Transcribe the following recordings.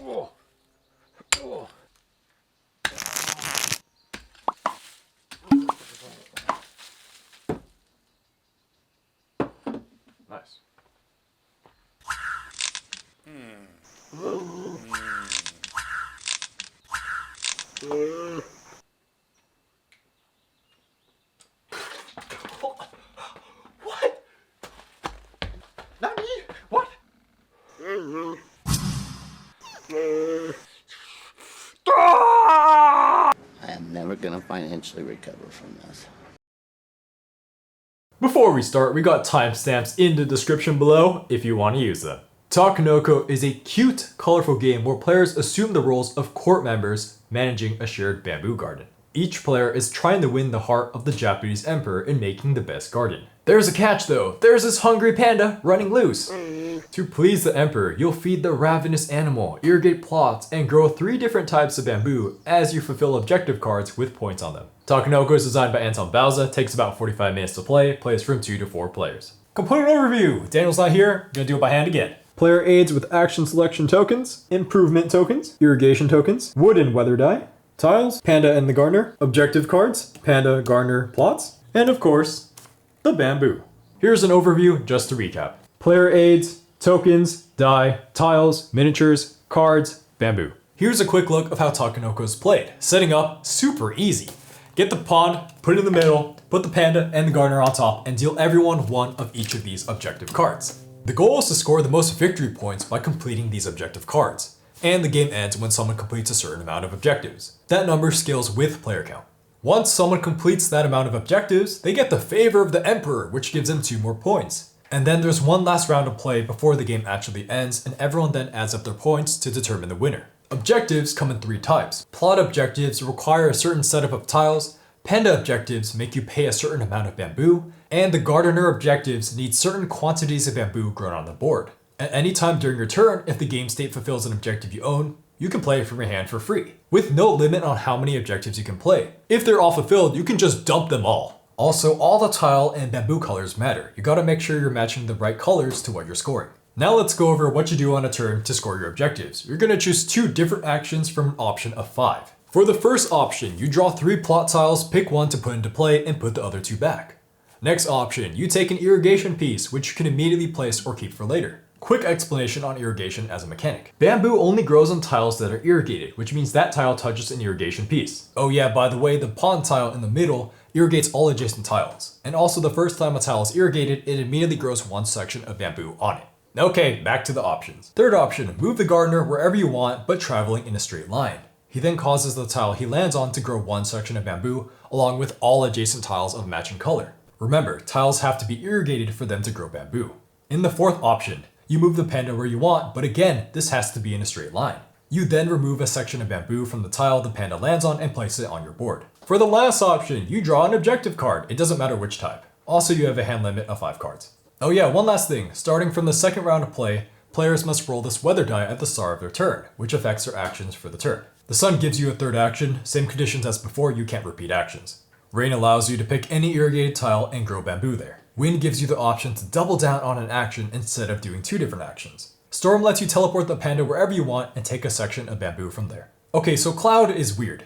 Oh. Oh. Nice. What? Not me? What? I am never gonna financially recover from this. Before we start, we got timestamps in the description below if you want to use them. Takenoko is a cute, colorful game where players assume the roles of court members managing a shared bamboo garden. Each player is trying to win the heart of the Japanese emperor in making the best garden. There's a catch though, there's this hungry panda running loose. To please the emperor, you'll feed the ravenous animal, irrigate plots, and grow 3 different types of bamboo as you fulfill objective cards with points on them. Takenoko is designed by Anton Bauza, takes about 45 minutes to play, plays from 2 to 4 players. Component overview! Daniel's not here, gonna do it by hand again. Player aids with action selection tokens, improvement tokens, irrigation tokens, wood and weather dye, tiles, panda and the gardener, objective cards, panda, gardener, plots, and of course, the bamboo. Here's an overview just to recap. Player aids, tokens, dye, tiles, miniatures, cards, bamboo. Here's a quick look of how Takenoko is played. Setting up, super easy. Get the pond, put it in the middle, put the panda and the gardener on top, and deal everyone 1 of each of these objective cards. The goal is to score the most victory points by completing these objective cards, and the game ends when someone completes a certain amount of objectives. That number scales with player count. Once someone completes that amount of objectives, they get the favor of the emperor, which gives them 2 more points. And then there's one last round of play before the game actually ends, and everyone then adds up their points to determine the winner. Objectives come in 3 types. Plot objectives require a certain setup of tiles, panda objectives make you pay a certain amount of bamboo, and the gardener objectives need certain quantities of bamboo grown on the board. At any time during your turn, if the game state fulfills an objective you own, you can play it from your hand for free, with no limit on how many objectives you can play. If they're all fulfilled, you can just dump them all. Also, all the tile and bamboo colors matter. You gotta make sure you're matching the right colors to what you're scoring. Now let's go over what you do on a turn to score your objectives. You're gonna choose 2 different actions from an option of 5. For the first option, you draw 3 plot tiles, pick 1 to put into play, and put the other 2 back. Next option, you take an irrigation piece, which you can immediately place or keep for later. Quick explanation on irrigation as a mechanic. Bamboo only grows on tiles that are irrigated, which means that tile touches an irrigation piece. Oh yeah, by the way, the pond tile in the middle irrigates all adjacent tiles. And also the first time a tile is irrigated, it immediately grows 1 section of bamboo on it. Okay, back to the options. Third option, move the gardener wherever you want, but traveling in a straight line. He then causes the tile he lands on to grow 1 section of bamboo, along with all adjacent tiles of matching color. Remember, tiles have to be irrigated for them to grow bamboo. In the fourth option, you move the panda where you want, but again, this has to be in a straight line. You then remove a section of bamboo from the tile the panda lands on and place it on your board. For the last option, you draw an objective card. It doesn't matter which type. Also, you have a hand limit of 5 cards. Oh yeah, one last thing. Starting from the second round of play, players must roll this weather die at the start of their turn, which affects their actions for the turn. The sun gives you a 3rd action, same conditions as before, you can't repeat actions. Rain allows you to pick any irrigated tile and grow bamboo there. Wind gives you the option to double down on an action instead of doing 2 different actions. Storm lets you teleport the panda wherever you want and take a section of bamboo from there. Okay, so Cloud is weird.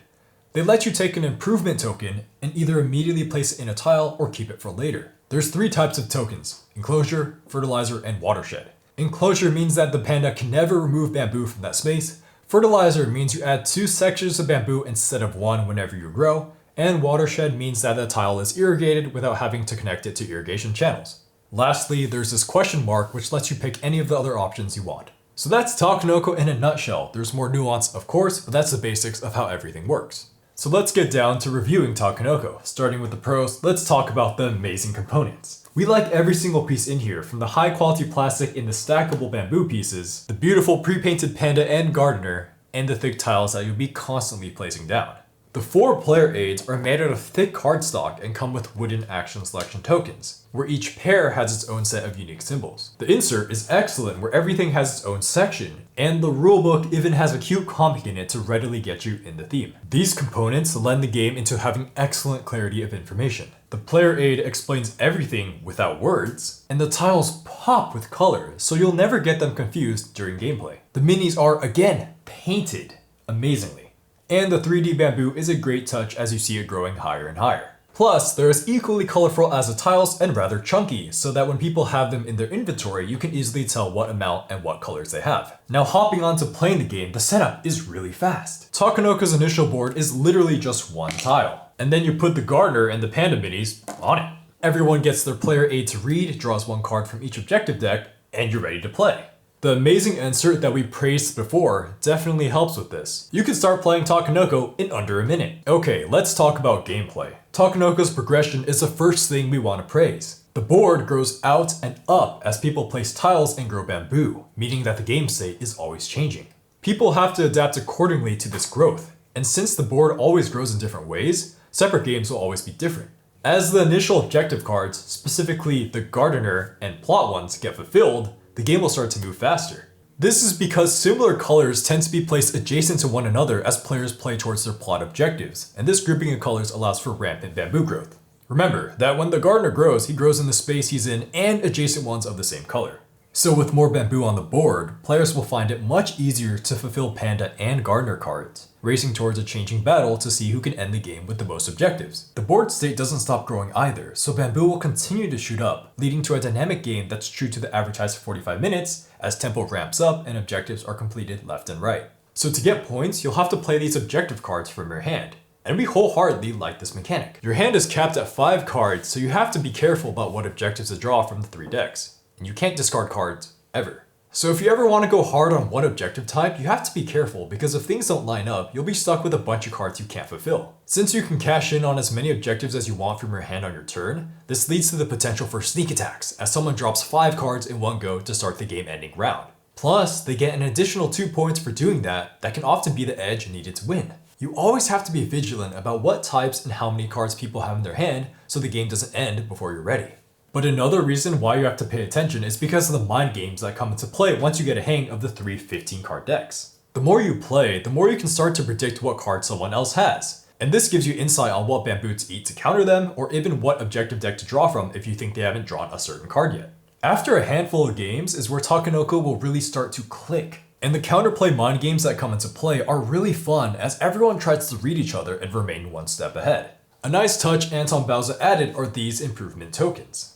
They let you take an improvement token and either immediately place it in a tile or keep it for later. There's 3 types of tokens: enclosure, fertilizer, and watershed. Enclosure means that the panda can never remove bamboo from that space. Fertilizer means you add 2 sections of bamboo instead of 1 whenever you grow. And watershed means that the tile is irrigated without having to connect it to irrigation channels. Lastly, there's this question mark which lets you pick any of the other options you want. So that's Takenoko in a nutshell. There's more nuance, of course, but that's the basics of how everything works. So let's get down to reviewing Takenoko. Starting with the pros, let's talk about the amazing components. We like every single piece in here, from the high quality plastic in the stackable bamboo pieces, the beautiful pre-painted panda and gardener, and the thick tiles that you'll be constantly placing down. The 4 player aids are made out of thick cardstock and come with wooden action selection tokens, where each pair has its own set of unique symbols. The insert is excellent, where everything has its own section, and the rulebook even has a cute comic in it to readily get you in the theme. These components lend the game into having excellent clarity of information. The player aid explains everything without words, and the tiles pop with color, so you'll never get them confused during gameplay. The minis are, again, painted amazingly. And the 3D bamboo is a great touch as you see it growing higher and higher. Plus, they're as equally colorful as the tiles and rather chunky, so that when people have them in their inventory, you can easily tell what amount and what colors they have. Now hopping on to playing the game, the setup is really fast. Takenoko's initial board is literally just one tile, and then you put the gardener and the panda minis on it. Everyone gets their player aid to read, draws one card from each objective deck, and you're ready to play. The amazing insert that we praised before definitely helps with this. You can start playing Takenoko in under a minute. Okay, let's talk about gameplay. Takenoko's progression is the first thing we want to praise. The board grows out and up as people place tiles and grow bamboo, meaning that the game state is always changing. People have to adapt accordingly to this growth, and since the board always grows in different ways, separate games will always be different. As the initial objective cards, specifically the gardener and plot ones, get fulfilled, the game will start to move faster. This is because similar colors tend to be placed adjacent to one another as players play towards their plot objectives, and this grouping of colors allows for rampant bamboo growth. Remember that when the gardener grows, he grows in the space he's in and adjacent ones of the same color. So with more bamboo on the board, players will find it much easier to fulfill panda and gardener cards, racing towards a changing battle to see who can end the game with the most objectives. The board state doesn't stop growing either, so bamboo will continue to shoot up, leading to a dynamic game that's true to the advertised 45 minutes as tempo ramps up and objectives are completed left and right. So to get points, you'll have to play these objective cards from your hand. And we wholeheartedly like this mechanic. Your hand is capped at 5 cards, so you have to be careful about what objectives to draw from the 3 decks. And you can't discard cards, ever. So if you ever want to go hard on one objective type, you have to be careful because if things don't line up, you'll be stuck with a bunch of cards you can't fulfill. Since you can cash in on as many objectives as you want from your hand on your turn, this leads to the potential for sneak attacks, as someone drops 5 cards in one go to start the game-ending round. Plus, they get an additional 2 points for doing that can often be the edge needed to win. You always have to be vigilant about what types and how many cards people have in their hand so the game doesn't end before you're ready. But another reason why you have to pay attention is because of the mind games that come into play once you get a hang of the 3 15-card decks. The more you play, the more you can start to predict what cards someone else has. And this gives you insight on what bamboo to eat to counter them, or even what objective deck to draw from if you think they haven't drawn a certain card yet. After a handful of games is where Takenoko will really start to click. And the counterplay mind games that come into play are really fun as everyone tries to read each other and remain one step ahead. A nice touch Anton Bauza added are these improvement tokens.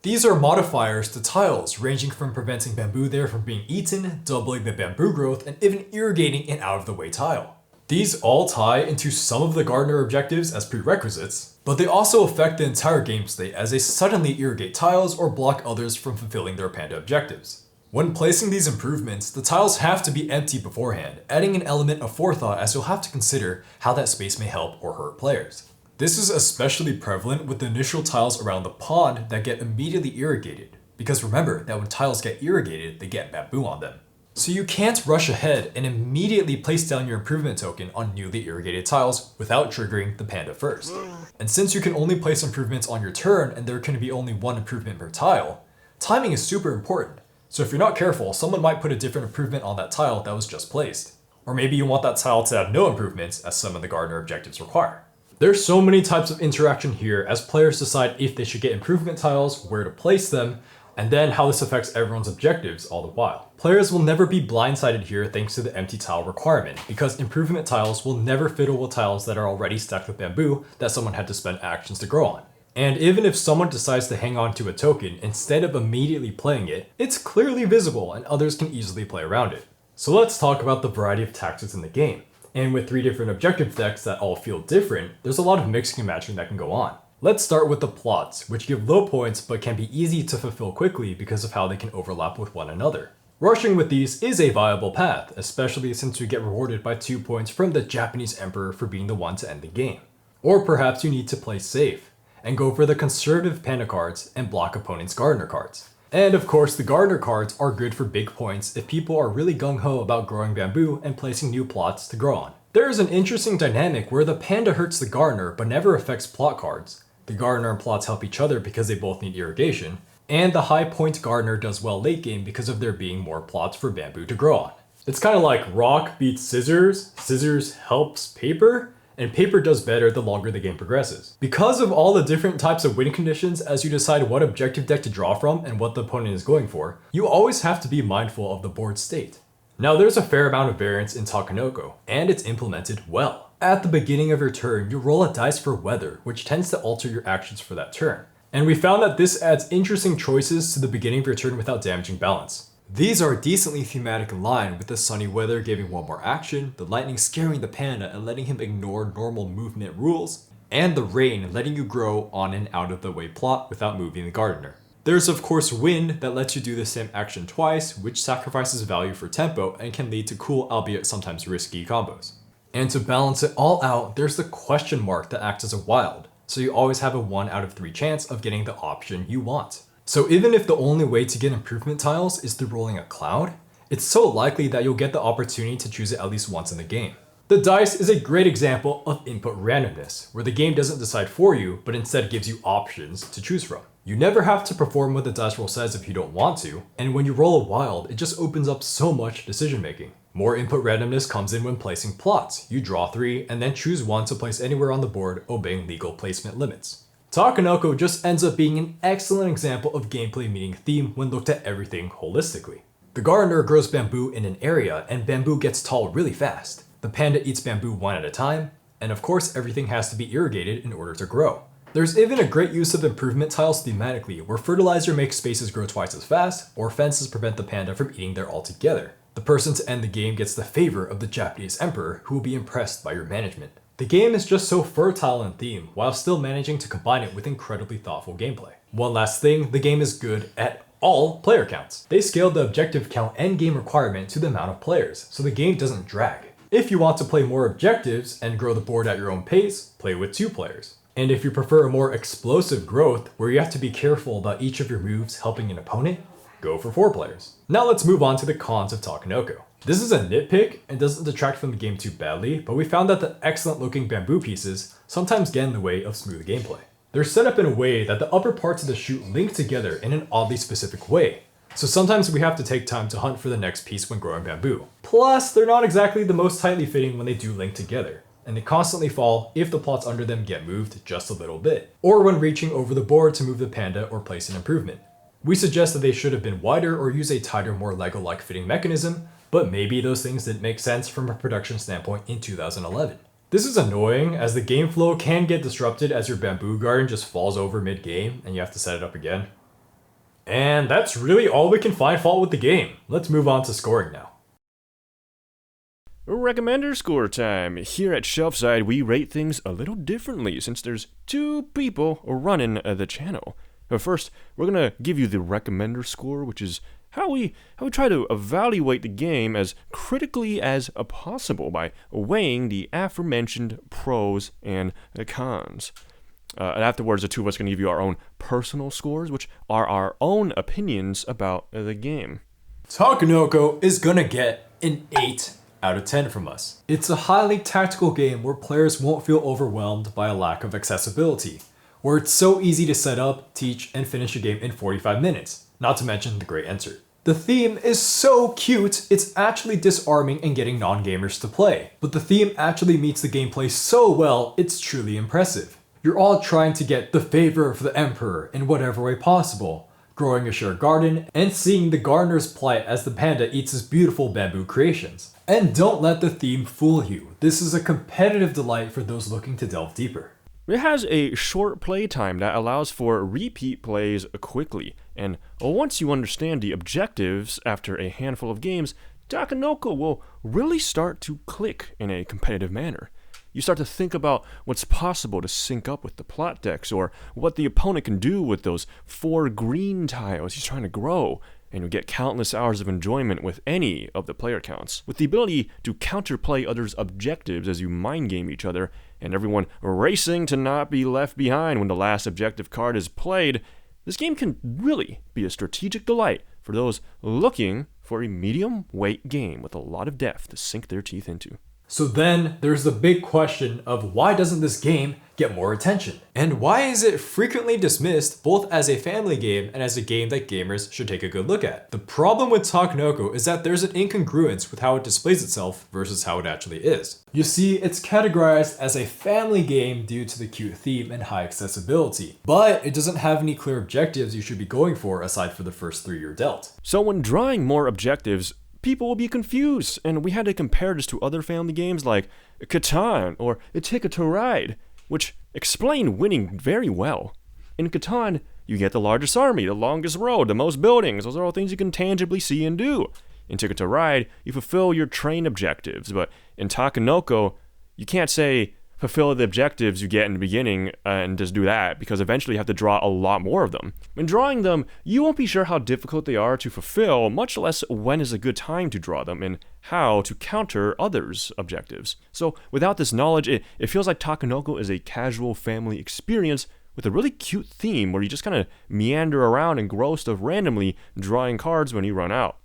These are modifiers to tiles, ranging from preventing bamboo there from being eaten, doubling the bamboo growth, and even irrigating an out-of-the-way tile. These all tie into some of the gardener objectives as prerequisites, but they also affect the entire game state as they suddenly irrigate tiles or block others from fulfilling their panda objectives. When placing these improvements, the tiles have to be empty beforehand, adding an element of forethought as you'll have to consider how that space may help or hurt players. This is especially prevalent with the initial tiles around the pond that get immediately irrigated, because remember that when tiles get irrigated, they get bamboo on them. So you can't rush ahead and immediately place down your improvement token on newly irrigated tiles without triggering the panda first. And since you can only place improvements on your turn and there can be only one improvement per tile, timing is super important. So if you're not careful, someone might put a different improvement on that tile that was just placed. Or maybe you want that tile to have no improvements as some of the gardener objectives require. There's so many types of interaction here as players decide if they should get improvement tiles, where to place them, and then how this affects everyone's objectives all the while. Players will never be blindsided here thanks to the empty tile requirement, because improvement tiles will never fiddle with tiles that are already stacked with bamboo that someone had to spend actions to grow on. And even if someone decides to hang on to a token instead of immediately playing it, it's clearly visible and others can easily play around it. So let's talk about the variety of tactics in the game. And with 3 different objective decks that all feel different, there's a lot of mixing and matching that can go on. Let's start with the plots, which give low points but can be easy to fulfill quickly because of how they can overlap with one another. Rushing with these is a viable path, especially since you get rewarded by 2 points from the Japanese Emperor for being the one to end the game. Or perhaps you need to play safe, and go for the conservative panda cards and block opponents' gardener cards. And of course, the gardener cards are good for big points if people are really gung-ho about growing bamboo and placing new plots to grow on. There is an interesting dynamic where the panda hurts the gardener but never affects plot cards. The gardener and plots help each other because they both need irrigation, and the high point gardener does well late game because of there being more plots for bamboo to grow on. It's kind of like rock beats scissors, scissors helps paper, and paper does better the longer the game progresses. Because of all the different types of win conditions as you decide what objective deck to draw from and what the opponent is going for, you always have to be mindful of the board state. Now there's a fair amount of variance in Takenoko, and it's implemented well. At the beginning of your turn, you roll a dice for weather, which tends to alter your actions for that turn. And we found that this adds interesting choices to the beginning of your turn without damaging balance. These are decently thematic in line, with the sunny weather giving one more action, the lightning scaring the panda and letting him ignore normal movement rules, and the rain letting you grow on an out of the way plot without moving the gardener. There's of course wind that lets you do the same action twice, which sacrifices value for tempo and can lead to cool, albeit sometimes risky combos. And to balance it all out, there's the question mark that acts as a wild, so you always have a 1 out of 3 chance of getting the option you want. So even if the only way to get improvement tiles is through rolling a cloud, it's so likely that you'll get the opportunity to choose it at least once in the game. The dice is a great example of input randomness, where the game doesn't decide for you, but instead gives you options to choose from. You never have to perform what the dice roll says if you don't want to, and when you roll a wild, it just opens up so much decision making. More input randomness comes in when placing plots. You draw 3, and then choose 1 to place anywhere on the board, obeying legal placement limits. Takenoko just ends up being an excellent example of gameplay meeting theme when looked at everything holistically. The gardener grows bamboo in an area, and bamboo gets tall really fast. The panda eats bamboo 1 at a time, and of course everything has to be irrigated in order to grow. There's even a great use of improvement tiles thematically, where fertilizer makes spaces grow twice as fast, or fences prevent the panda from eating there altogether. The person to end the game gets the favor of the Japanese emperor, who will be impressed by your management. The game is just so fertile in theme, while still managing to combine it with incredibly thoughtful gameplay. One last thing, the game is good at all player counts. They scaled the objective count and game requirement to the amount of players, so the game doesn't drag. If you want to play more objectives and grow the board at your own pace, play with 2 players. And if you prefer a more explosive growth, where you have to be careful about each of your moves helping an opponent, go for 4 players. Now let's move on to the cons of Takenoko. This is a nitpick and doesn't detract from the game too badly, but we found that the excellent looking bamboo pieces sometimes get in the way of smooth gameplay. They're set up in a way that the upper parts of the chute link together in an oddly specific way. So sometimes we have to take time to hunt for the next piece when growing bamboo. Plus, they're not exactly the most tightly fitting when they do link together, and they constantly fall if the plots under them get moved just a little bit, or when reaching over the board to move the panda or place an improvement. We suggest that they should have been wider or use a tighter, more Lego-like fitting mechanism, but maybe those things didn't make sense from a production standpoint in 2011. This is annoying, as the game flow can get disrupted as your bamboo garden just falls over mid-game and you have to set it up again. And that's really all we can find fault with the game. Let's move on to scoring now. Recommender score time. Here at Shelfside, we rate things a little differently since there's 2 people running the channel. First, we're going to give you the recommender score, which is how we try to evaluate the game as critically as possible by weighing the aforementioned pros and cons. And afterwards, the 2 of us are going to give you our own personal scores, which are our own opinions about the game. Takenoko is gonna get an 8 out of 10 from us. It's a highly tactical game where players won't feel overwhelmed by a lack of accessibility, where it's so easy to set up, teach, and finish a game in 45 minutes, not to mention the great insert. The theme is so cute, it's actually disarming and getting non-gamers to play, but the theme actually meets the gameplay so well, it's truly impressive. You're all trying to get the favor of the emperor in whatever way possible, growing a shared garden, and seeing the gardener's plight as the panda eats his beautiful bamboo creations. And don't let the theme fool you. This is a competitive delight for those looking to delve deeper. It has a short playtime that allows for repeat plays quickly, and once you understand the objectives after a handful of games, Takenoko will really start to click in a competitive manner. You start to think about what's possible to sync up with the plot decks, or what the opponent can do with those 4 green tiles he's trying to grow, and you'll get countless hours of enjoyment with any of the player counts. With the ability to counterplay others' objectives as you mind game each other, and everyone racing to not be left behind when the last objective card is played, this game can really be a strategic delight for those looking for a medium weight game with a lot of depth to sink their teeth into. So then there's the big question of why doesn't this game get more attention? And why is it frequently dismissed both as a family game and as a game that gamers should take a good look at? The problem with Takenoko is that there's an incongruence with how it displays itself versus how it actually is. You see, it's categorized as a family game due to the cute theme and high accessibility, but it doesn't have any clear objectives you should be going for aside for the first 3 you're dealt. So when drawing more objectives, people will be confused, and we had to compare this to other family games like Catan or Ticket to Ride, which explain winning very well. In Catan, you get the largest army, the longest road, the most buildings. Those are all things you can tangibly see and do. In Ticket to Ride, you fulfill your train objectives, but in Takenoko, you can't say fulfill the objectives you get in the beginning and just do that, because eventually you have to draw a lot more of them. When drawing them, you won't be sure how difficult they are to fulfill, much less when is a good time to draw them and how to counter others' objectives. So without this knowledge, it feels like Takenoko is a casual family experience with a really cute theme where you just kind of meander around and grow stuff randomly, drawing cards when you run out.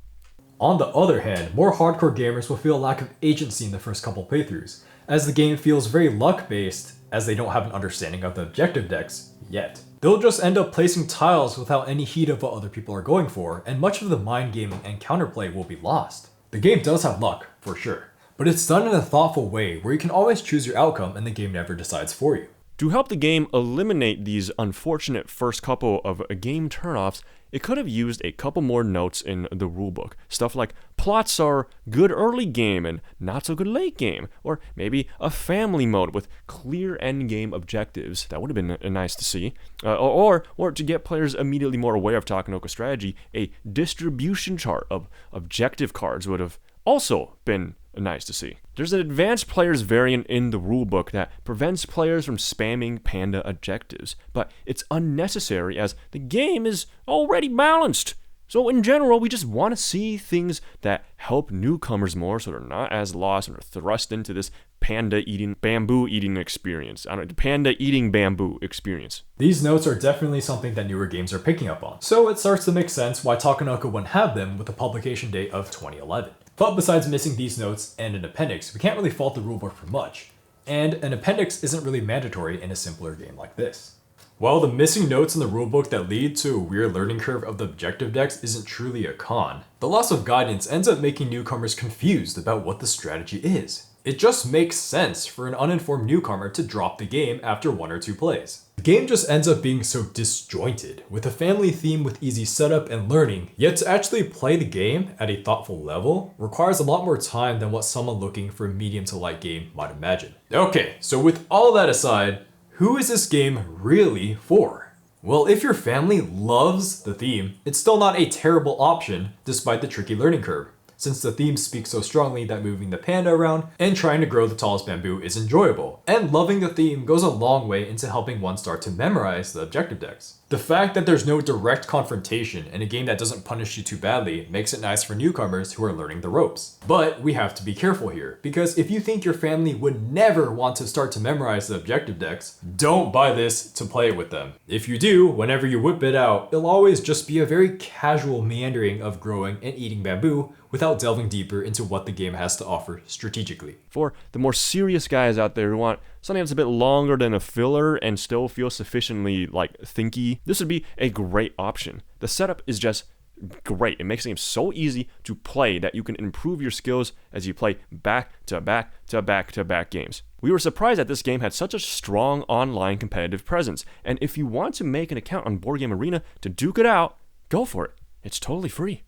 On the other hand, more hardcore gamers will feel a lack of agency in the first couple playthroughs, as the game feels very luck-based, as they don't have an understanding of the objective decks yet. They'll just end up placing tiles without any heed of what other people are going for, and much of the mind gaming and counterplay will be lost. The game does have luck, for sure, but it's done in a thoughtful way where you can always choose your outcome and the game never decides for you. To help the game eliminate these unfortunate first couple of game turnoffs, it could have used a couple more notes in the rulebook. Stuff like plots are good early game and not so good late game, or maybe a family mode with clear end game objectives. That would have been nice to see. Or to get players immediately more aware of Takenoko strategy, a distribution chart of objective cards would have also been nice to see. There's an advanced players variant in the rulebook that prevents players from spamming panda objectives, but it's unnecessary as the game is already balanced. So in general, we just want to see things that help newcomers more so they're not as lost and are thrust into this panda eating bamboo experience. Panda eating bamboo experience. These notes are definitely something that newer games are picking up on, so it starts to make sense why Takenoko wouldn't have them with the publication date of 2011. But besides missing these notes and an appendix, we can't really fault the rulebook for much, and an appendix isn't really mandatory in a simpler game like this. While the missing notes in the rulebook that lead to a weird learning curve of the objective decks isn't truly a con, the loss of guidance ends up making newcomers confused about what the strategy is. It just makes sense for an uninformed newcomer to drop the game after 1 or 2 plays. The game just ends up being so disjointed, with a family theme with easy setup and learning, yet to actually play the game at a thoughtful level requires a lot more time than what someone looking for a medium to light game might imagine. Okay, so with all that aside, who is this game really for? Well, if your family loves the theme, it's still not a terrible option despite the tricky learning curve, since the theme speaks so strongly that moving the panda around and trying to grow the tallest bamboo is enjoyable, and loving the theme goes a long way into helping one start to memorize the objective decks. The fact that there's no direct confrontation in a game that doesn't punish you too badly makes it nice for newcomers who are learning the ropes. But we have to be careful here, because if you think your family would never want to start to memorize the objective decks, don't buy this to play with them. If you do, whenever you whip it out, it'll always just be a very casual meandering of growing and eating bamboo without delving deeper into what the game has to offer strategically. For the more serious guys out there who want something that's a bit longer than a filler and still feel sufficiently thinky, this would be a great option. The setup is just great. It makes the game so easy to play that you can improve your skills as you play back to back to back to back games. We were surprised that this game had such a strong online competitive presence, and if you want to make an account on Board Game Arena to duke it out, go for it. It's totally free.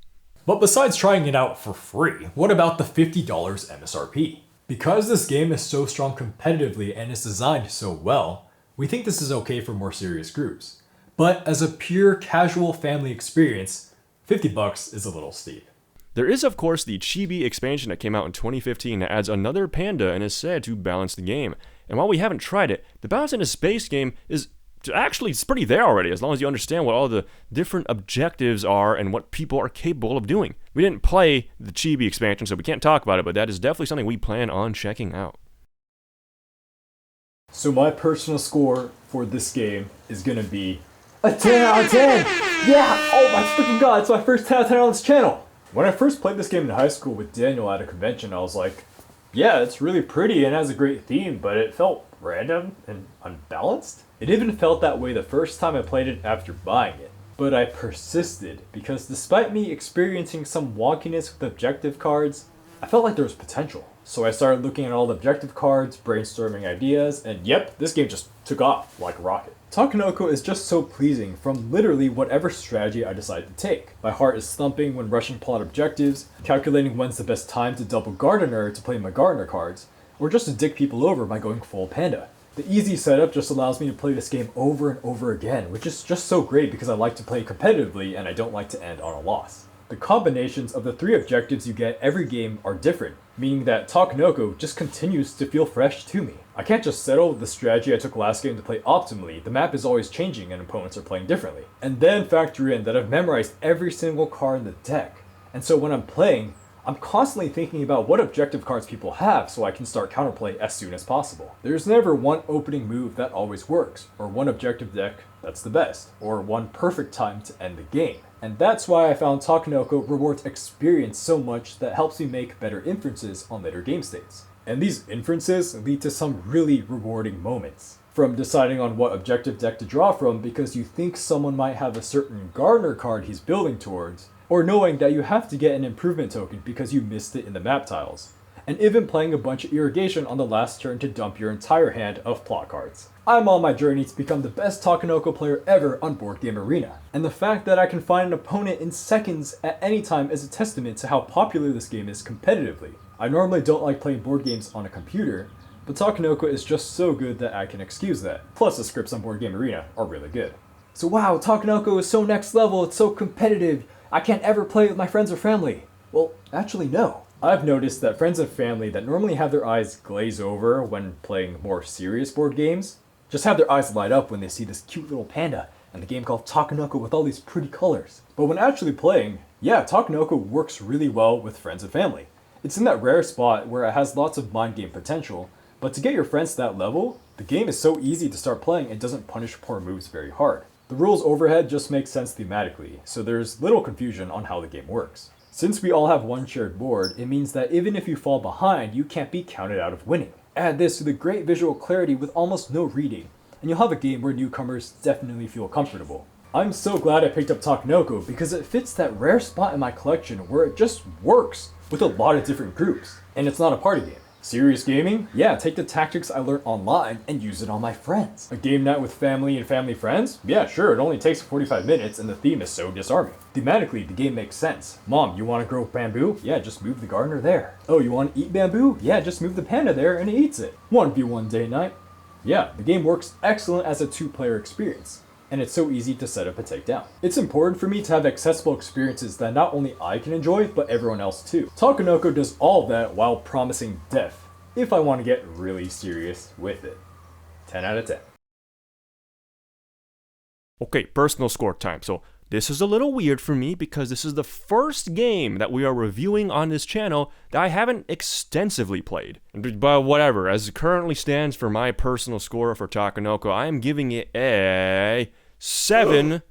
But besides trying it out for free, what about the $50 MSRP? Because this game is so strong competitively and is designed so well, we think this is okay for more serious groups. But as a pure casual family experience, $50 is a little steep. There is, of course, the Chibi expansion that came out in 2015 that adds another panda and is said to balance the game. And while we haven't tried it, the balance in a space game is actually it's pretty there already, as long as you understand what all the different objectives are and what people are capable of doing. We didn't play the Chibi expansion, so we can't talk about it, but that is definitely something we plan on checking out. So my personal score for this game is gonna be a 10 out of 10! Yeah! Oh my freaking god, it's my first 10 out of 10 on this channel! When I first played this game in high school with Daniel at a convention, I was like, yeah, it's really pretty and has a great theme, but it felt random and unbalanced. It even felt that way the first time I played it after buying it. But I persisted, because despite me experiencing some wonkiness with objective cards, I felt like there was potential. So I started looking at all the objective cards, brainstorming ideas, and yep, this game just took off like a rocket. Takenoko is just so pleasing from literally whatever strategy I decide to take. My heart is thumping when rushing plot objectives, calculating when's the best time to double gardener to play my gardener cards, or just to dick people over by going full panda. The easy setup just allows me to play this game over and over again, which is just so great because I like to play competitively and I don't like to end on a loss. The combinations of the 3 objectives you get every game are different, meaning that Takenoko just continues to feel fresh to me. I can't just settle with the strategy I took last game to play optimally. The map is always changing and opponents are playing differently. And then factor in that I've memorized every single card in the deck. And so when I'm playing, I'm constantly thinking about what objective cards people have so I can start counterplay as soon as possible. There's never one opening move that always works, or one objective deck that's the best, or one perfect time to end the game. And that's why I found Takenoko rewards experience so much that helps me make better inferences on later game states. And these inferences lead to some really rewarding moments. From deciding on what objective deck to draw from because you think someone might have a certain gardener card he's building towards, or knowing that you have to get an improvement token because you missed it in the map tiles, and even playing a bunch of irrigation on the last turn to dump your entire hand of plot cards. I'm on my journey to become the best Takenoko player ever on Board Game Arena, and the fact that I can find an opponent in seconds at any time is a testament to how popular this game is competitively. I normally don't like playing board games on a computer, but Takenoko is just so good that I can excuse that. Plus the scripts on Board Game Arena are really good. So wow, Takenoko is so next level, it's so competitive, I can't ever play it with my friends or family. Well, actually no. I've noticed that friends and family that normally have their eyes glaze over when playing more serious board games, just have their eyes light up when they see this cute little panda and the game called Takenoko with all these pretty colors. But when actually playing, yeah, Takenoko works really well with friends and family. It's in that rare spot where it has lots of mind game potential, but to get your friends to that level, the game is so easy to start playing and doesn't punish poor moves very hard. The rules overhead just makes sense thematically, so there's little confusion on how the game works. Since we all have one shared board, it means that even if you fall behind, you can't be counted out of winning. Add this to the great visual clarity with almost no reading, and you'll have a game where newcomers definitely feel comfortable. I'm so glad I picked up Takenoko because it fits that rare spot in my collection where it just works with a lot of different groups, and it's not a party game. Serious gaming? Yeah, take the tactics I learned online and use it on my friends. A game night with family and family friends? Yeah, sure, it only takes 45 minutes and the theme is so disarming. Thematically, the game makes sense. Mom, you want to grow bamboo? Yeah, just move the gardener there. Oh, you want to eat bamboo? Yeah, just move the panda there and it eats it. 1v1 date night? Yeah, the game works excellent as a 2-player experience, and it's so easy to set up and take down. It's important for me to have accessible experiences that not only I can enjoy, but everyone else too. Takenoko does all of that while promising depth, if I want to get really serious with it. 10 out of 10. Okay, personal score time. So this is a little weird for me because this is the first game that we are reviewing on this channel that I haven't extensively played. But whatever, as it currently stands for my personal score for Takenoko, I am giving it a 7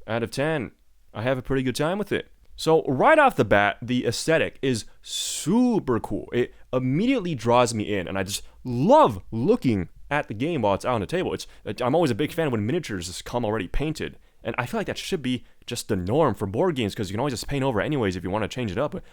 out of 10. I have a pretty good time with it. So right off the bat, the aesthetic is super cool. It immediately draws me in, and I just love looking at the game while it's out on the table. I'm always a big fan when miniatures just come already painted. And I feel like that should be just the norm for board games because you can always just paint over anyways if you want to change it up. But,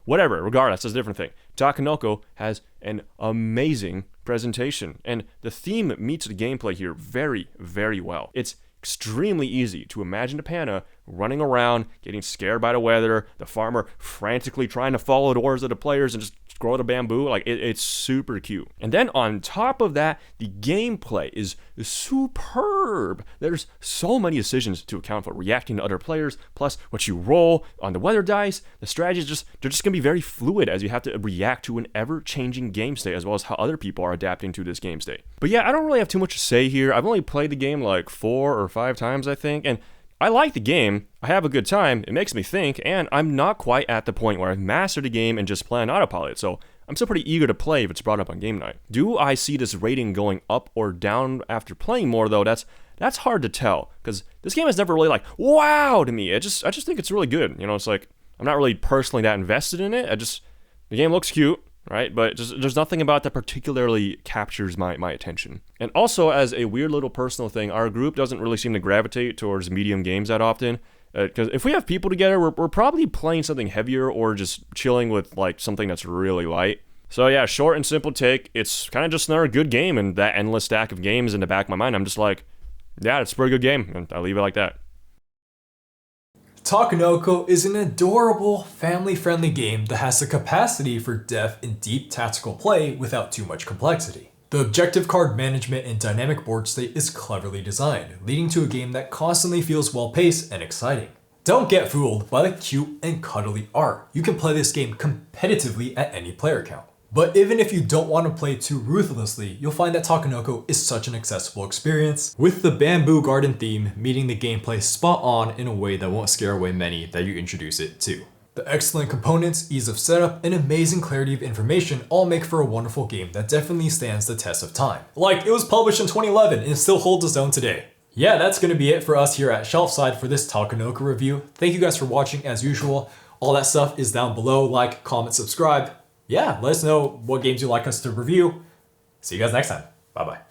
whatever, regardless, that's a different thing. Takenoko has an amazing presentation, and the theme meets the gameplay here very, very well. It's extremely easy to imagine a panda running around, getting scared by the weather, the farmer frantically trying to follow the orders of the players and just grow the bamboo. Like, it's super cute. And then on top of that, the gameplay is superb. There's so many decisions to account for, reacting to other players, plus what you roll on the weather dice. The strategies they're just going to be very fluid as you have to react to an ever-changing game state, as well as how other people are adapting to this game state. But yeah, I don't really have too much to say here. I've only played the game like 4 or 5 times, I think, and I like the game, I have a good time, it makes me think, and I'm not quite at the point where I've mastered the game and just play on autopilot, so I'm still pretty eager to play if it's brought up on game night. Do I see this rating going up or down after playing more though? That's hard to tell, because this game has never really like, wow to me. I just think it's really good. It's like, I'm not really personally that invested in it. The game looks cute, right? But there's nothing about that particularly captures my attention. And also, as a weird little personal thing, our group doesn't really seem to gravitate towards medium games that often. Because if we have people together, we're probably playing something heavier or just chilling with like something that's really light. So yeah, short and simple take. It's kind of just another good game, and that endless stack of games in the back of my mind, I'm just like, yeah, it's a pretty good game, and I'll leave it like that. Takenoko is an adorable, family-friendly game that has the capacity for depth and deep tactical play without too much complexity. The objective card management and dynamic board state is cleverly designed, leading to a game that constantly feels well-paced and exciting. Don't get fooled by the cute and cuddly art. You can play this game competitively at any player count. But even if you don't want to play too ruthlessly, you'll find that Takenoko is such an accessible experience, with the bamboo garden theme meeting the gameplay spot on in a way that won't scare away many that you introduce it to. The excellent components, ease of setup, and amazing clarity of information all make for a wonderful game that definitely stands the test of time. Like, it was published in 2011 and it still holds its own today. Yeah, that's gonna be it for us here at Shelfside for this Takenoko review. Thank you guys for watching as usual. All that stuff is down below. Like, comment, subscribe. Yeah, let us know what games you'd like us to review. See you guys next time. Bye-bye.